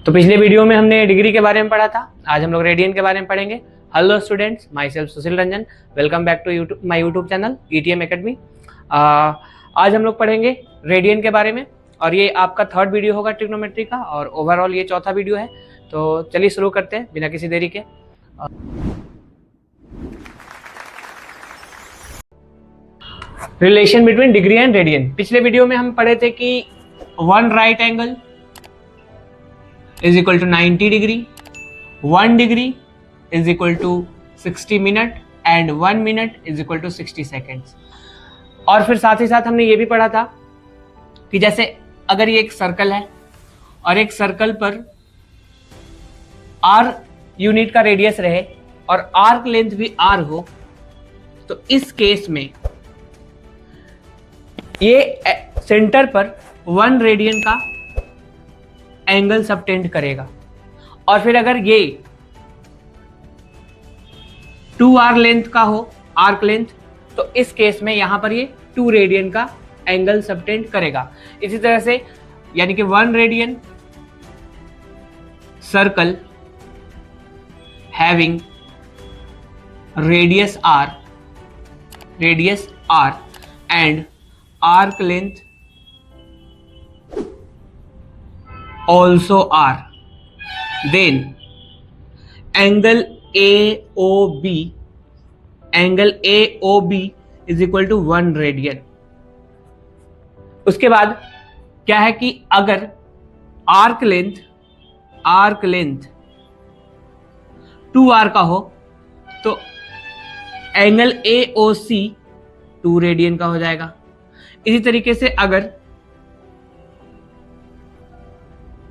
तो पिछले वीडियो में हमने डिग्री के बारे में पढ़ा था, आज हम लोग रेडियन के बारे में पढ़ेंगे। Hello students, myself Sushil Ranjan, welcome back to my YouTube channel ETM academy. आज हम लोग पढ़ेंगे रेडियन के बारे में और ये आपका थर्ड वीडियो होगा ट्रिग्नोमेट्री का और ओवरऑल ये चौथा वीडियो है। तो चलिए शुरू करते हैं बिना किसी देरी के। Relation between degree and radian. पिछले वीडियो में हम पढ़े थे कि one right angle is equal to 90 degree, 1 degree is equal to 60 minute and 1 minute is equal to 60 seconds। और फिर साथ ही साथ हमने ये भी पढ़ा था कि जैसे अगर ये एक सर्कल है और एक सर्कल पर r यूनिट का रेडियस रहे और आर्क लेंथ भी r हो, तो इस केस में ये सेंटर पर 1 रेडियन का एंगल सबटेंड करेगा। और फिर अगर ये 2r लेंथ का हो, आर्क लेंथ, तो इस केस में यहां पर ये 2 रेडियन का एंगल सबटेंड करेगा। इसी तरह से यानी कि 1 radian circle having radius r and arc length also r, then angle AOB is equal to 1 radian. उसके बाद क्या है कि अगर आर्क लेंथ 2r का हो तो एंगल AOC 2 रेडियन का हो जाएगा। इसी तरीके से अगर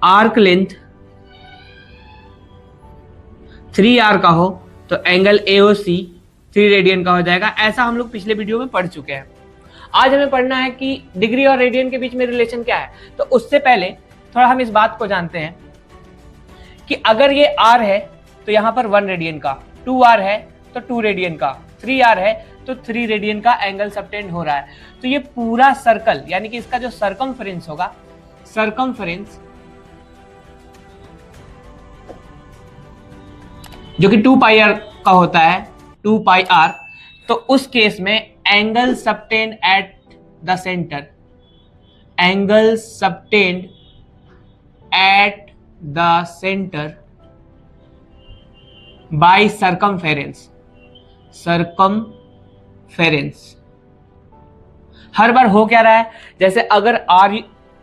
आर्क लेंथ 3r का हो तो एंगल AOC 3 रेडियन का हो जाएगा। ऐसा हम लोग पिछले वीडियो में पढ़ चुके हैं। आज हमें पढ़ना है कि डिग्री और रेडियन के बीच में रिलेशन क्या है। तो उससे पहले थोड़ा हम इस बात को जानते हैं कि अगर ये r है तो यहां पर 1 रेडियन का, 2r है तो 2 रेडियन का, 3r है तो 3 रेडियन का एंगल सबटेंड हो रहा है। तो ये पूरा सर्कल यानी कि इसका जो सर्कमफेरेंस होगा, सर्कमफेरेंस जो कि 2 पाई r का होता है, 2 पाई r, तो उस केस में angle subtended at the centre, angle subtended at the centre by circumference हर बार हो क्या रहा है, जैसे अगर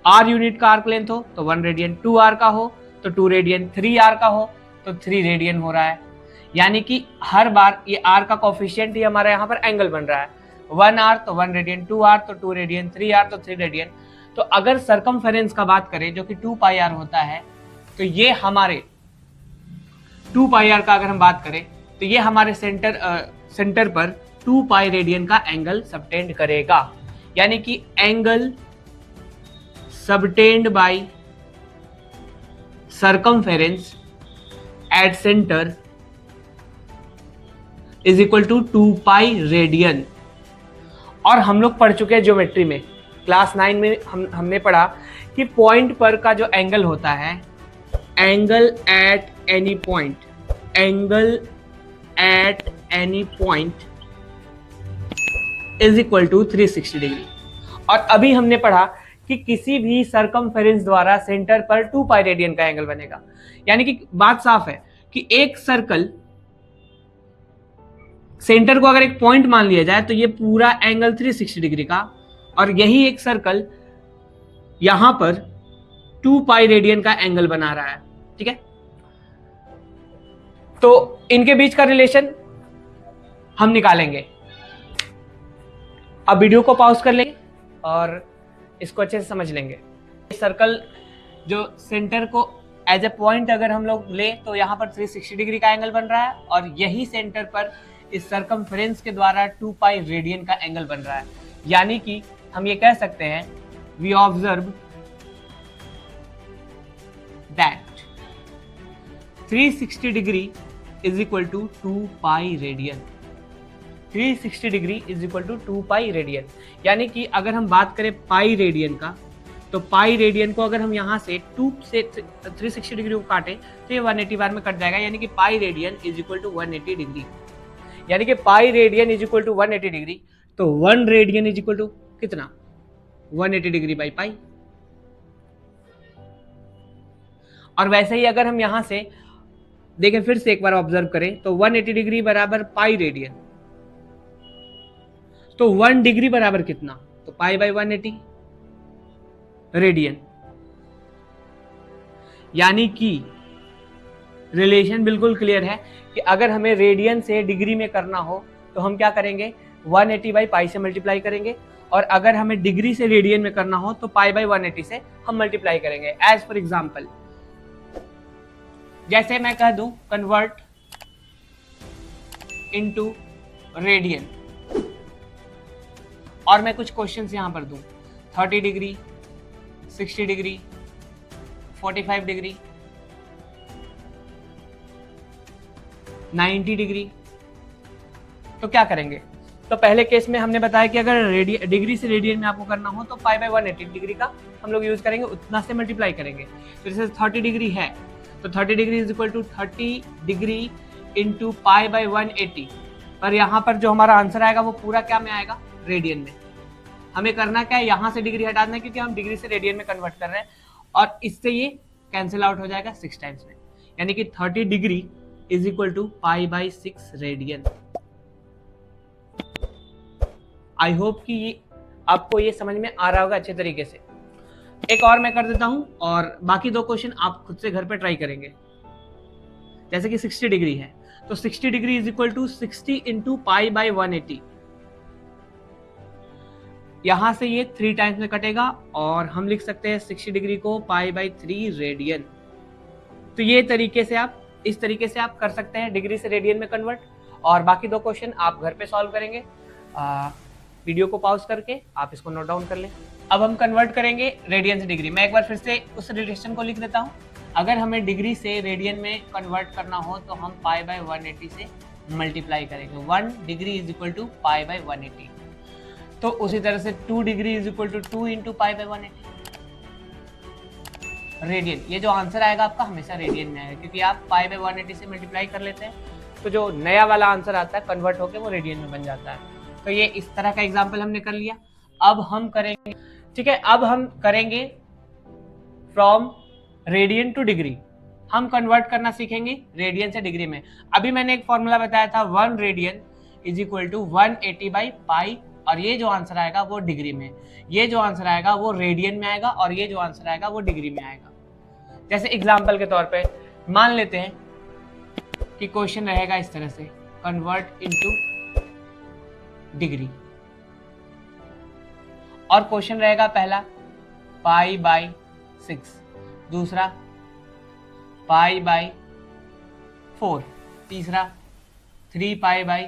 r यूनिट का आर्क लेंथ हो तो 1 रेडियन, 2r का हो तो 2 रेडियन, 3r का हो तो 3 रेडियन हो रहा है। यानी कि हर बार ये r का कोफिशिएंट ही हमारा यहाँ पर एंगल बन रहा है। 1r तो 1 रेडियन, 2r तो 2 रेडियन, 3r तो 3 रेडियन। तो अगर सर्कमफेरेंस का बात करें जो कि 2 पाई r होता है, तो ये हमारे 2 पाई r का अगर हम बात करें तो ये हमारे सेंटर पर 2 पाई रेडियन का एंगल सबटेंड करेगा। यानी कि angle subtend by circumference at centre is equal to 2 pi radian. और हम लोग पढ़ चुके हैं ज्योमेट्री में, क्लास 9 में हमने पढ़ा कि पॉइंट पर का जो एंगल होता है, angle at any point is equal to 360 degree. और अभी हमने पढ़ा कि किसी भी सर्कमफेरेंस द्वारा सेंटर पर 2 पाई रेडियन का एंगल बनेगा। यानी कि बात साफ है कि एक सर्कल सेंटर को अगर एक पॉइंट मान लिया जाए तो ये पूरा एंगल 360 डिग्री का, और यही एक सर्कल यहां पर 2 पाई रेडियन का एंगल बना रहा है। ठीक है, तो इनके बीच का रिलेशन हम निकालेंगे। अब वीडियो को पॉज कर लेंगे और इसको अच्छे से समझ लेंगे। सर्कल जो सेंटर को एज ए पॉइंट अगर हम लोग ले तो यहाँ पर 360 डिग्री का एंगल बन रहा है, और यही सेंटर पर इस सर्कमफेरेंस के द्वारा 2 पाई रेडियन का एंगल बन रहा है। यानी कि हम ये कह सकते हैं, we observe that 360 degree is equal to 2 pi radian. 360 degree is equal to 2 pi radian. यानी कि अगर हम बात करें पाई रेडियन का, तो पाई रेडियन को अगर हम यहाँ से 2 से 360 डिग्री को काटे तो ये 180 बार में कट जाएगा, यानी कि pi radian is equal to 180 degree, यानी कि pi radian is equal to 180 degree. तो 1 रेडियन इज इक्वल टू कितना, 180 डिग्री बाई पाई। और वैसे ही अगर हम यहां से देखें, फिर से एक बार ऑब्जर्व करें, तो 180 डिग्री बराबर पाई रेडियन, तो 1 डिग्री बराबर कितना, तो पाई बाई 180 रेडियन। यानी कि रिलेशन बिल्कुल क्लियर है कि अगर हमें रेडियन से डिग्री में करना हो तो हम क्या करेंगे, 180 बाई पाई से मल्टीप्लाई करेंगे, और अगर हमें डिग्री से रेडियन में करना हो तो पाई बाई 180 से हम मल्टीप्लाई करेंगे। एज फॉर एग्जाम्पल, जैसे मैं कह दूं कन्वर्ट इनटू रेडियन, और मैं कुछ क्वेश्चंस यहां पर दूं, 30 डिग्री, 60 डिग्री, 45 डिग्री, 90 डिग्री, तो क्या करेंगे। तो पहले केस में हमने बताया कि अगर डिग्री से रेडियन में आपको करना हो तो पाई बाई 180 डिग्री का हम लोग यूज करेंगे, उतना से मल्टीप्लाई करेंगे। तो जैसे 30 डिग्री है तो 30 degree is equal to 30 degree into pi by 180, पर यहाँ पर जो हमारा आंसर आएगा वो पूरा क्या में आएगा, रेडियन में। हमें करना क्या है, यहाँ से डिग्री हटा देना, क्योंकि हम डिग्री से रेडियन में कन्वर्ट कर रहे हैं, और इससे ये कैंसिल आउट हो जाएगा 6 टाइम्स में, यानी कि 30 degree is equal to pi by 6 radian. I hope कि ये आपको ये समझ में आ रहा होगा अच्छे तरीके से। एक और मैं कर देता हूं, और बाकी 2 क्वेश्चन आप खुद से घर पे ट्राई करेंगे। जैसे कि 60 डिग्री है, तो 60 degree is equal to 60 into pi by 180, यहां से ये 3 टाइम्स में कटेगा, और हम लिख सकते हैं 60 डिग्री को पाई बाई 3 रेडियन। तो ये तरीके से आप, इस तरीके से आप कर सकते हैं डिग्री से रेडियन में कन्वर्ट, और बाकी 2 क्वेश्चन आप घर पे सॉल्व करेंगे। वीडियो को पॉज करके आप इसको नोट डाउन कर लें। अब हम कन्वर्ट करेंगे रेडियन से डिग्री। मैं एक बार फिर से उस रिलेशन को लिख देता हूं। अगर हमें डिग्री से रेडियन में कन्वर्ट करना हो तो हम पाई बाई 180 से मल्टीप्लाई करेंगे। 1 degree is equal to pi by 180। तो उसी तरह से 2 degree is equal to 2 into pi by 180 radian. ये जो आंसर आएगा आपका हमेशा रेडियन में आएगा, क्योंकि आप पाई बाई 180 से मल्टीप्लाई कर लेते हैं, तो जो नया वाला आंसर आता है कन्वर्ट होकर वो रेडियन में बन जाता है। तो ये इस तरह का एग्जाम्पल हमने कर लिया। अब हम करेंगे, ठीक है, अब हम करेंगे फ्रॉम रेडियन टू डिग्री। हम कन्वर्ट करना सीखेंगे रेडियन से डिग्री में। अभी मैंने एक फॉर्मूला बताया था, 1 radian is equal to 180 by pi, और ये जो आंसर आएगा वो डिग्री में, ये जो आंसर आएगा वो रेडियन में आएगा, और ये जो आंसर आएगा वो डिग्री में आएगा। जैसे एग्जाम्पल के तौर पे मान लेते हैं कि क्वेश्चन रहेगा इस तरह से, कन्वर्ट इनटू डिग्री, और क्वेश्चन रहेगा पहला पाई बाई 6, दूसरा पाई बाई 4, तीसरा 3 पाई बाई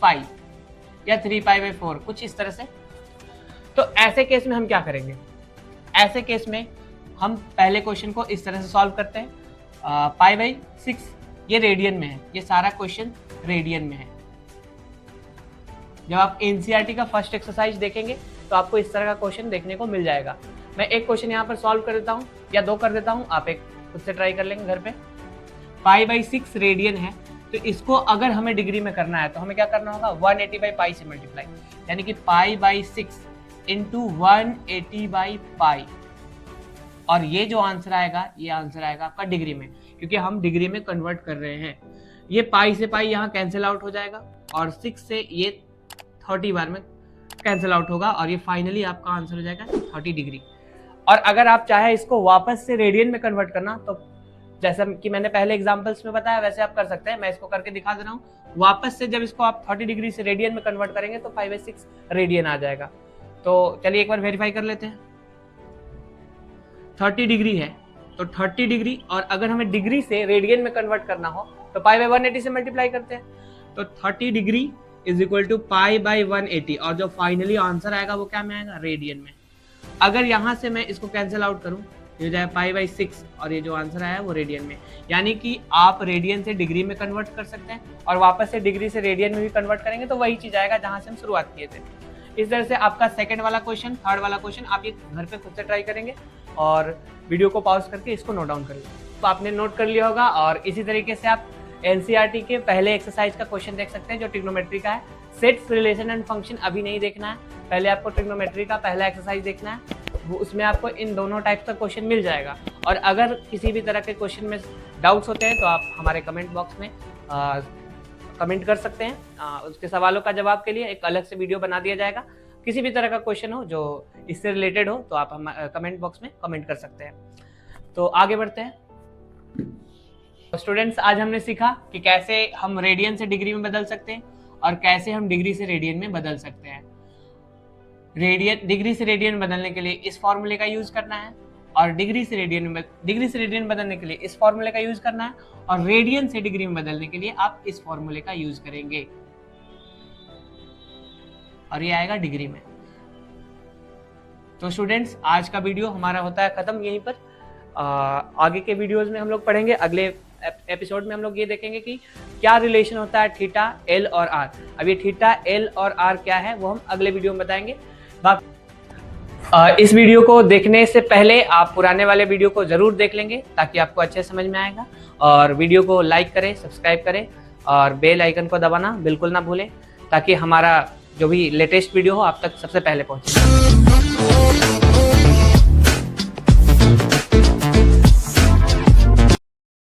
5 या 3 पाई बाई 4, कुछ इस तरह से। तो ऐसे केस में हम क्या करेंगे, ऐसे केस में हम पहले क्वेश्चन को इस तरह से सॉल्व करते हैं। पाई बाई 6 ये रेडियन में है, ये सारा क्वेश्चन रेडियन में है। जब आप एनसीईआरटी का फर्स्ट एक्सरसाइज देखेंगे तो आपको इस तरह का क्वेश्चन देखने को मिल जाएगा। मैं एक क्वेश्चन यहाँ पर सॉल्व कर देता हूँ या 2 कर देता हूँ, आप एक खुद से ट्राई कर लेंगे घर पे। पाई बाई 6 रेडियन है, तो इसको अगर हमें डिग्री में करना है तो हमें क्या करना होगा, 180 बाई पाई से मल्टीप्लाई, यानी कि पाई बाई 6 इंटू 180 बाई पाई, और ये जो आंसर आएगा ये आंसर आएगा आपका डिग्री में, क्योंकि हम डिग्री में कन्वर्ट कर रहे हैं। ये पाई से पाई यहाँ कैंसिल आउट हो जाएगा, और 6 से ये 30 बार में कैंसिल आउट होगा, और ये फाइनली आपका आंसर हो जाएगा 30 डिग्री। और अगर आप चाहे इसको वापस से रेडियन में कन्वर्ट करना, तो जैसा कि मैंने पहले एग्जांपल्स में बताया वैसे आप कर सकते हैं। मैं इसको करके दिखा दे रहा हूँ। वापस से जब इसको आप 30 डिग्री से रेडियन में कन्वर्ट करेंगे तो 5/6 रेडियन आ जाएगा। तो चलिए एक बार वेरीफाई कर लेते हैं। 30 डिग्री है तो 30 डिग्री, और अगर हमें डिग्री से रेडियन में कन्वर्ट करना हो तो पाई बाई 180 से मल्टीप्लाई करते हैं। तो 30 degree is equal to pi by 180, और जो फाइनली आंसर आएगा वो क्या में आएगा, रेडियन में। अगर यहाँ से मैं इसको कैंसिल आउट करूँ, ये हो जाए पाई बाई 6, और ये जो आंसर आया वो रेडियन में। यानी कि आप रेडियन से डिग्री में कन्वर्ट कर सकते हैं, और वापस से डिग्री से रेडियन में भी कन्वर्ट करेंगे तो वही चीज आएगा जहां से हम शुरुआत किए थे। इस तरह से आपका सेकंड वाला क्वेश्चन, थर्ड वाला क्वेश्चन आप ये घर पे खुद से ट्राई करेंगे और वीडियो को पॉज करके इसको नोट डाउन कर लीजिए। तो आपने नोट कर लिया होगा और इसी तरीके से आप एनसीईआरटी के पहले एक्सरसाइज का क्वेश्चन देख सकते हैं जो ट्रिग्नोमेट्री का है। सेट्स, रिलेशन एंड फंक्शन अभी नहीं देखना है, पहले आपको ट्रिग्नोमेट्री का पहला एक्सरसाइज देखना है, वो उसमें आपको इन दोनों टाइप्स का क्वेश्चन मिल जाएगा। और अगर किसी भी तरह के क्वेश्चन में डाउट्स होते हैं तो आप हमारे कमेंट बॉक्स में कमेंट कर सकते हैं। उसके सवालों का जवाब के लिए एक अलग से वीडियो बना दिया जाएगा। किसी भी तरह का क्वेश्चन हो जो इससे रिलेटेड हो तो आप हम कमेंट बॉक्स में कमेंट कर सकते हैं। तो आगे बढ़ते हैं। स्टूडेंट्स, आज हमने सीखा कि कैसे हम रेडियन से डिग्री में बदल सकते हैं और कैसे हम डिग्री से रेडियन में बदल सकते हैं। डिग्री से रेडियन बदलने के लिए इस फॉर्मूले का यूज करना है और डिग्री से रेडियन बदलने के लिए इस फॉर्मूले का यूज करना है और रेडियन से डिग्री में बदलने के लिए आप इस फॉर्मूले का यूज करेंगे और ये आएगा डिग्री में। तो स्टूडेंट्स, आज का वीडियो हमारा होता है खत्म यहीं पर। आगे के वीडियोस में हम लोग पढ़ेंगे, अगले एपिसोड में हम लोग ये देखेंगे कि क्या रिलेशन होता है थीटा, एल और आर। अब ये थीटा, एल और आर क्या है वो हम अगले वीडियो में बताएंगे। इस वीडियो को देखने से पहले आप पुराने वाले वीडियो को जरूर देख लेंगे ताकि आपको अच्छे समझ में आएगा। और वीडियो को लाइक करें, सब्सक्राइब करें और बेल आइकन को दबाना बिल्कुल ना भूलें ताकि हमारा जो भी लेटेस्ट वीडियो हो आप तक सबसे पहले पहुंचे।